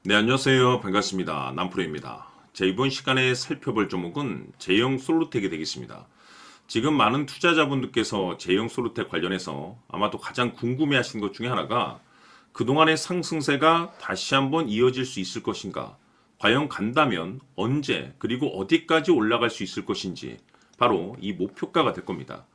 네, 안녕하세요. 반갑습니다. 남프로입니다. 자, 이번 시간에 살펴볼 종목은 제형 솔루텍이 되겠습니다. 지금 많은 투자자분들께서 제형 솔루텍 관련해서 아마도 가장 궁금해 하시는 것 중에 하나가 그동안의 상승세가 다시 한번 이어질 수 있을 것인가? 과연 간다면 언제 그리고 어디까지 올라갈 수 있을 것인지 바로 이 목표가가 될 겁니다.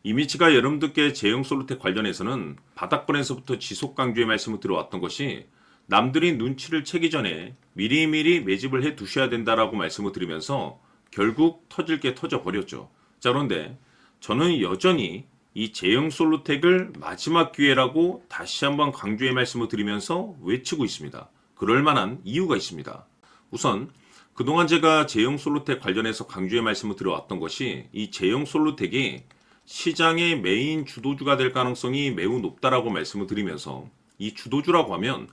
이미 제가 여러분들께 제형 솔루텍 관련해서는 바닥권에서부터 지속 강조의 말씀을 들어왔던 것이 남들이 눈치를 채기 전에 미리미리 매집을 해 두셔야 된다라고 말씀을 드리면서 결국 터질 게 터져 버렸죠. 자, 그런데 저는 여전히 이 제형 솔루텍을 마지막 기회라고 다시 한번 강조의 말씀을 드리면서 외치고 있습니다. 그럴 만한 이유가 있습니다. 우선 그동안 제가 제형 솔루텍 관련해서 강조의 말씀을 드려왔던 것이 이 제형 솔루텍이 시장의 메인 주도주가 될 가능성이 매우 높다라고 말씀을 드리면서 이 주도주라고 하면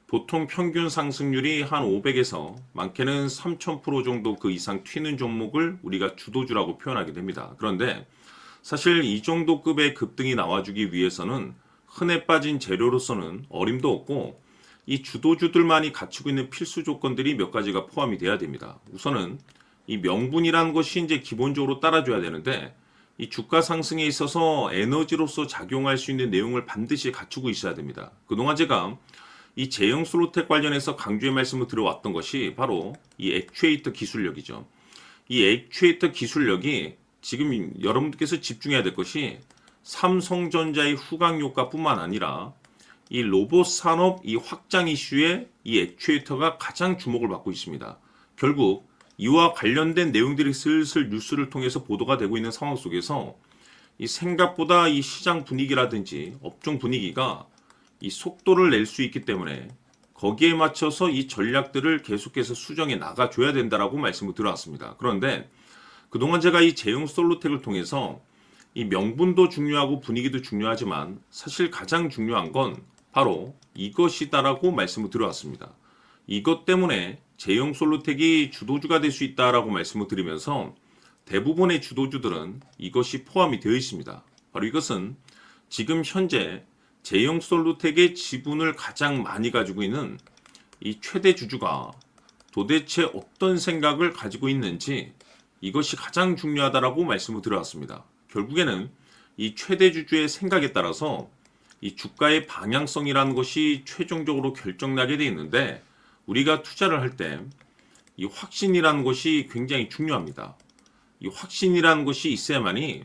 보통 평균 상승률이 한 500에서 많게는 3000% 정도 그 이상 튀는 종목을 우리가 주도주라고 표현하게 됩니다. 그런데 사실 이 정도 급의 급등이 나와주기 위해서는 흔해 빠진 재료로서는 어림도 없고 이 주도주들만이 갖추고 있는 필수 조건들이 몇 가지가 포함이 돼야 됩니다. 우선은 이 명분이라는 것이 이제 기본적으로 따라줘야 되는데 이 주가 상승에 있어서 에너지로서 작용할 수 있는 내용을 반드시 갖추고 있어야 됩니다. 그동안 제가 이 제형 솔루텍 관련해서 강조의 말씀을 들어왔던 것이 바로 이 액추에이터 기술력이죠. 이 액추에이터 기술력이 지금 여러분들께서 집중해야 될 것이 삼성전자의 후광 효과뿐만 아니라 이 로봇 산업 이 확장 이슈에 이 액추에이터가 가장 주목을 받고 있습니다. 결국 이와 관련된 내용들이 슬슬 뉴스를 통해서 보도가 되고 있는 상황 속에서 이 생각보다 이 시장 분위기라든지 업종 분위기가 이 속도를 낼 수 있기 때문에 거기에 맞춰서 이 전략들을 계속해서 수정해 나가줘야 된다라고 말씀을 드려왔습니다. 그런데 그동안 제가 이 제형 솔루텍을 통해서 이 명분도 중요하고 분위기도 중요하지만 사실 가장 중요한 건 바로 이것이다라고 말씀을 드려왔습니다. 이것 때문에 제형 솔루텍이 주도주가 될 수 있다라고 말씀을 드리면서 대부분의 주도주들은 이것이 포함이 되어 있습니다. 바로 이것은 지금 현재 제형 솔루텍의 지분을 가장 많이 가지고 있는 이 최대 주주가 도대체 어떤 생각을 가지고 있는지 이것이 가장 중요하다라고 말씀을 드려왔습니다. 결국에는 이 최대 주주의 생각에 따라서 이 주가의 방향성이라는 것이 최종적으로 결정나게 되어 있는데 우리가 투자를 할 때 이 확신이라는 것이 굉장히 중요합니다. 이 확신이라는 것이 있어야만이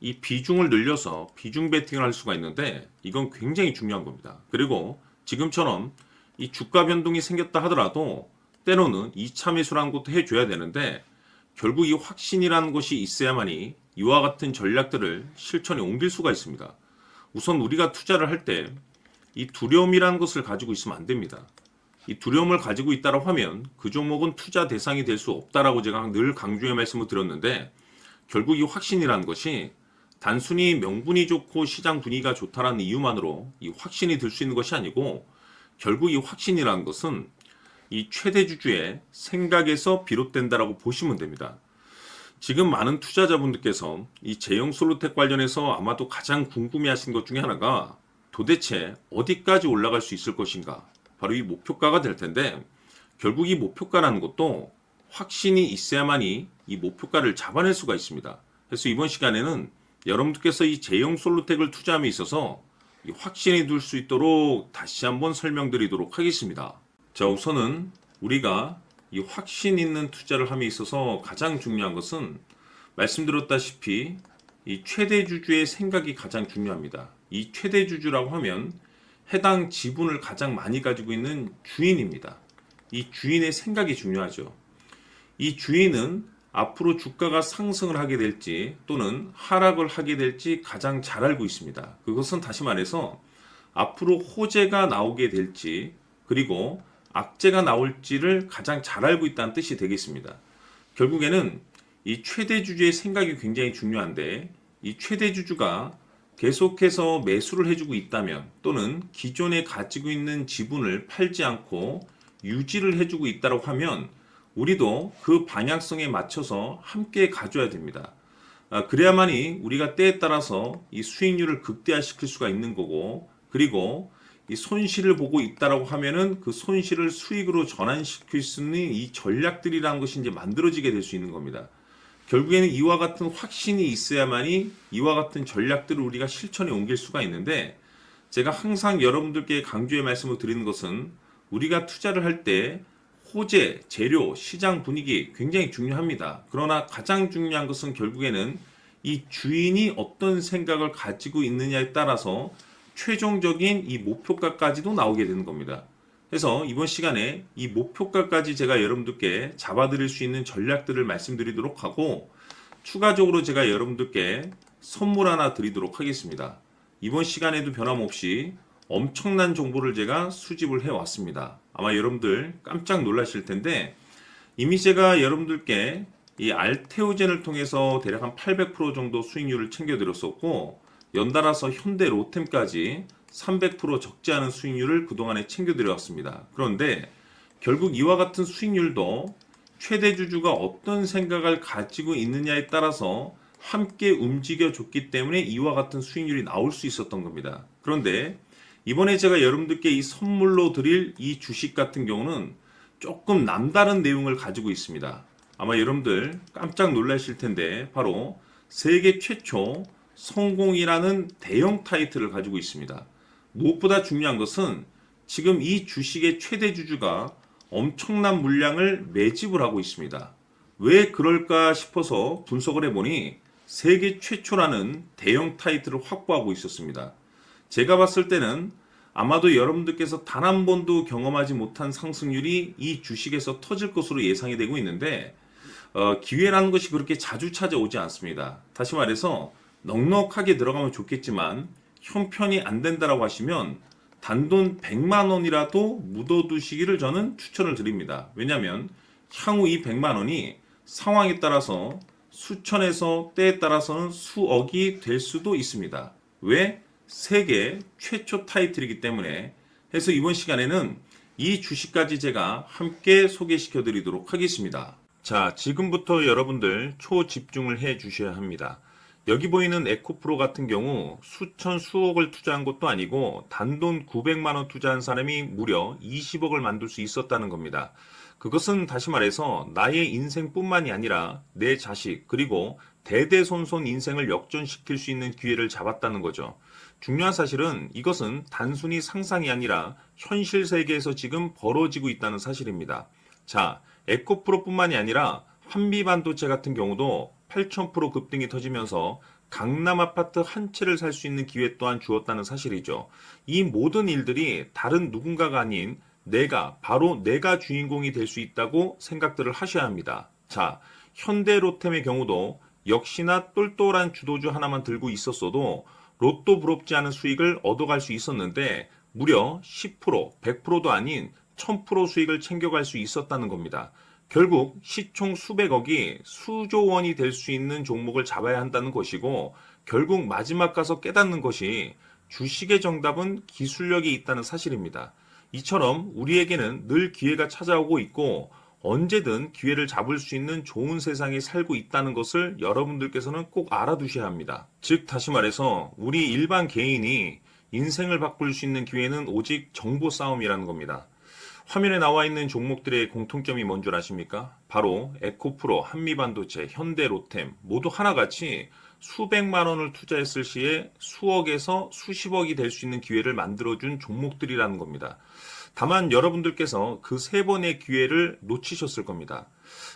이 비중을 늘려서 비중 베팅을 할 수가 있는데 이건 굉장히 중요한 겁니다. 그리고 지금처럼 이 주가 변동이 생겼다 하더라도 때로는 2차 매수라는 것도 해줘야 되는데 결국 이 확신이라는 것이 있어야만이 이와 같은 전략들을 실천에 옮길 수가 있습니다. 우선 우리가 투자를 할 때 이 두려움이라는 것을 가지고 있으면 안 됩니다. 이 두려움을 가지고 있다고 하면 그 종목은 투자 대상이 될 수 없다라고 제가 늘 강조의 말씀을 드렸는데 결국 이 확신이라는 것이 단순히 명분이 좋고 시장 분위기가 좋다라는 이유만으로 이 확신이 들 수 있는 것이 아니고 결국 이 확신이라는 것은 이 최대 주주의 생각에서 비롯된다라고 보시면 됩니다. 지금 많은 투자자분들께서 이 제형 솔루텍 관련해서 아마도 가장 궁금해하시는 것 중에 하나가 도대체 어디까지 올라갈 수 있을 것인가? 바로 이 목표가가 될 텐데 결국 이 목표가라는 것도 확신이 있어야만이 이 목표가를 잡아낼 수가 있습니다. 그래서 이번 시간에는 여러분들께서 이 제형 솔루텍을 투자함에 있어서 이 확신이 들 수 있도록 다시 한번 설명드리도록 하겠습니다. 자, 우선은 우리가 이 확신 있는 투자를 함에 있어서 가장 중요한 것은 말씀드렸다시피 이 최대 주주의 생각이 가장 중요합니다. 이 최대 주주라고 하면 해당 지분을 가장 많이 가지고 있는 주인입니다. 이 주인의 생각이 중요하죠. 이 주인은 앞으로 주가가 상승을 하게 될지 또는 하락을 하게 될지 가장 잘 알고 있습니다. 그것은 다시 말해서 앞으로 호재가 나오게 될지 그리고 악재가 나올지를 가장 잘 알고 있다는 뜻이 되겠습니다. 결국에는 이 최대 주주의 생각이 굉장히 중요한데 이 최대 주주가 계속해서 매수를 해주고 있다면 또는 기존에 가지고 있는 지분을 팔지 않고 유지를 해주고 있다고 하면 우리도 그 방향성에 맞춰서 함께 가져야 됩니다. 그래야만이 우리가 때에 따라서 이 수익률을 극대화시킬 수가 있는 거고 그리고 이 손실을 보고 있다라고 하면은 그 손실을 수익으로 전환시킬 수 있는 이 전략들이라는 것이 이제 만들어지게 될 수 있는 겁니다. 결국에는 이와 같은 확신이 있어야만이 이와 같은 전략들을 우리가 실천에 옮길 수가 있는데, 제가 항상 여러분들께 강조의 말씀을 드리는 것은 우리가 투자를 할 때 호재, 재료, 시장 분위기 굉장히 중요합니다. 그러나 가장 중요한 것은 결국에는 이 주인이 어떤 생각을 가지고 있느냐에 따라서 최종적인 이 목표가까지도 나오게 되는 겁니다. 그래서 이번 시간에 이 목표가까지 제가 여러분들께 잡아드릴 수 있는 전략들을 말씀드리도록 하고, 추가적으로 제가 여러분들께 선물 하나 드리도록 하겠습니다. 이번 시간에도 변함없이 엄청난 정보를 제가 수집을 해왔습니다. 아마 여러분들 깜짝 놀라실 텐데, 이미 제가 여러분들께 이 알테오젠을 통해서 대략 한 800% 정도 수익률을 챙겨드렸었고, 연달아서 현대 로템까지 300% 적지 않은 수익률을 그동안에 챙겨드렸습니다. 그런데 결국 이와 같은 수익률도 최대 주주가 어떤 생각을 가지고 있느냐에 따라서 함께 움직여줬기 때문에 이와 같은 수익률이 나올 수 있었던 겁니다. 그런데 이번에 제가 여러분들께 이 선물로 드릴 이 주식 같은 경우는 조금 남다른 내용을 가지고 있습니다. 아마 여러분들 깜짝 놀라실 텐데, 바로 세계 최초 성공이라는 대형 타이틀을 가지고 있습니다. 무엇보다 중요한 것은 지금 이 주식의 최대 주주가 엄청난 물량을 매집을 하고 있습니다. 왜 그럴까 싶어서 분석을 해보니 세계 최초라는 대형 타이틀을 확보하고 있었습니다. 제가 봤을 때는 아마도 여러분들께서 단 한 번도 경험하지 못한 상승률이 이 주식에서 터질 것으로 예상이 되고 있는데, 기회라는 것이 그렇게 자주 찾아오지 않습니다. 다시 말해서 넉넉하게 들어가면 좋겠지만 형편이 안 된다라고 하시면 단돈 100만 원이라도 묻어두시기를 저는 추천을 드립니다. 왜냐하면 향후 이 100만 원이 상황에 따라서 수천에서 때에 따라서는 수억이 될 수도 있습니다. 왜? 세계 최초 타이틀이기 때문에. 해서 이번 시간에는 이 주식까지 제가 함께 소개시켜 드리도록 하겠습니다. 자, 지금부터 여러분들 초집중을 해 주셔야 합니다. 여기 보이는 에코프로 같은 경우 수천 수억을 투자한 것도 아니고 단돈 900만 원 투자한 사람이 무려 20억을 만들 수 있었다는 겁니다. 그것은 다시 말해서 나의 인생뿐만이 아니라 내 자식 그리고 대대손손 인생을 역전시킬 수 있는 기회를 잡았다는 거죠. 중요한 사실은 이것은 단순히 상상이 아니라 현실 세계에서 지금 벌어지고 있다는 사실입니다. 자, 에코프로뿐만이 아니라 한미반도체 같은 경우도 8,000% 급등이 터지면서 강남 아파트 한 채를 살 수 있는 기회 또한 주었다는 사실이죠. 이 모든 일들이 다른 누군가가 아닌 바로 내가 주인공이 될 수 있다고 생각들을 하셔야 합니다. 자, 현대로템의 경우도 역시나 똘똘한 주도주 하나만 들고 있었어도 로또 부럽지 않은 수익을 얻어갈 수 있었는데 무려 10%, 100%도 아닌 1000% 수익을 챙겨갈 수 있었다는 겁니다. 결국 시총 수백억이 수조 원이 될 수 있는 종목을 잡아야 한다는 것이고, 결국 마지막 가서 깨닫는 것이 주식의 정답은 기술력이 있다는 사실입니다. 이처럼 우리에게는 늘 기회가 찾아오고 있고 언제든 기회를 잡을 수 있는 좋은 세상에 살고 있다는 것을 여러분들께서는 꼭 알아두셔야 합니다. 즉 다시 말해서 우리 일반 개인이 인생을 바꿀 수 있는 기회는 오직 정보 싸움이라는 겁니다. 화면에 나와 있는 종목들의 공통점이 뭔 줄 아십니까? 바로 에코프로, 한미반도체, 현대로템 모두 하나같이 수백만 원을 투자했을 시에 수억에서 수십억이 될 수 있는 기회를 만들어준 종목들이라는 겁니다. 다만 여러분들께서 그 세 번의 기회를 놓치셨을 겁니다.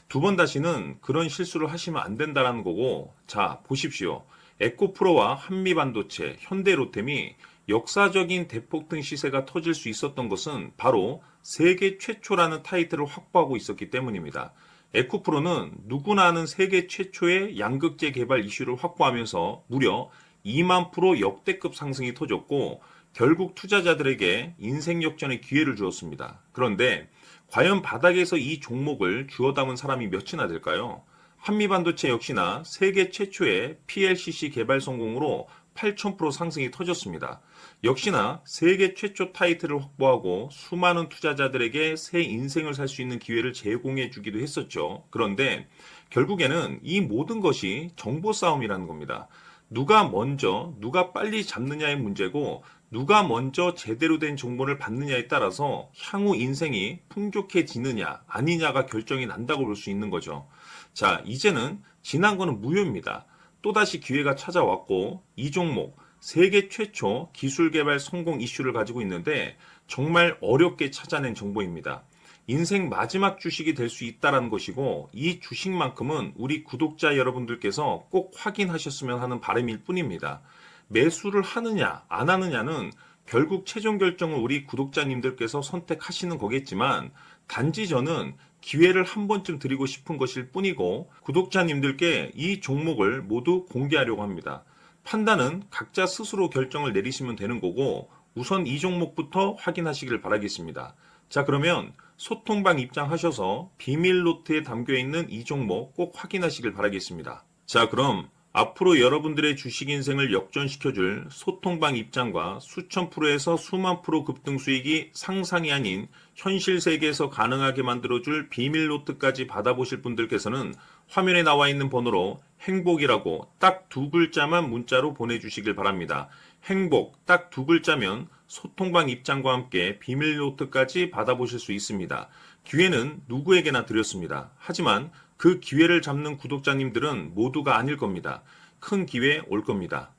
두 번 다시는 그런 실수를 하시면 안 된다는 거고, 자 보십시오. 에코프로와 한미반도체, 현대로템이 역사적인 대폭등 시세가 터질 수 있었던 것은 바로 세계 최초라는 타이틀을 확보하고 있었기 때문입니다. 에코프로는 누구나 아는 세계 최초의 양극재 개발 이슈를 확보하면서 무려 2만 프로 역대급 상승이 터졌고 결국 투자자들에게 인생 역전의 기회를 주었습니다. 그런데 과연 바닥에서 이 종목을 주워 담은 사람이 몇이나 될까요? 한미반도체 역시나 세계 최초의 PLCC 개발 성공으로 8,000% 상승이 터졌습니다. 역시나 세계 최초 타이틀을 확보하고 수많은 투자자들에게 새 인생을 살 수 있는 기회를 제공해 주기도 했었죠. 그런데 결국에는 이 모든 것이 정보 싸움이라는 겁니다. 누가 빨리 잡느냐의 문제고 누가 먼저 제대로 된 정보를 받느냐에 따라서 향후 인생이 풍족해지느냐 아니냐가 결정이 난다고 볼 수 있는 거죠. 자, 이제는 지난 거는 무효입니다. 또다시 기회가 찾아왔고 이 종목 세계 최초 기술 개발 성공 이슈를 가지고 있는데 정말 어렵게 찾아낸 정보입니다. 인생 마지막 주식이 될 수 있다는 것이고 이 주식만큼은 우리 구독자 여러분들께서 꼭 확인하셨으면 하는 바람일 뿐입니다. 매수를 하느냐 안 하느냐는 결국 최종 결정을 우리 구독자님들께서 선택하시는 거겠지만 단지 저는 기회를 한 번쯤 드리고 싶은 것일 뿐이고 구독자님들께 이 종목을 모두 공개하려고 합니다. 판단은 각자 스스로 결정을 내리시면 되는 거고 우선 이 종목부터 확인하시길 바라겠습니다. 자, 그러면 소통방 입장하셔서 비밀 노트에 담겨 있는 이 종목 꼭 확인하시길 바라겠습니다. 자, 그럼 앞으로 여러분들의 주식 인생을 역전시켜줄 소통방 입장과 수천 프로에서 수만 프로 급등 수익이 상상이 아닌 현실 세계에서 가능하게 만들어줄 비밀 노트까지 받아보실 분들께서는 화면에 나와 있는 번호로 행복이라고 딱 두 글자만 문자로 보내주시길 바랍니다. 행복 딱 두 글자면 소통방 입장과 함께 비밀 노트까지 받아보실 수 있습니다. 기회는 누구에게나 드렸습니다. 하지만 그 기회를 잡는 구독자님들은 모두가 아닐 겁니다. 큰 기회 올 겁니다.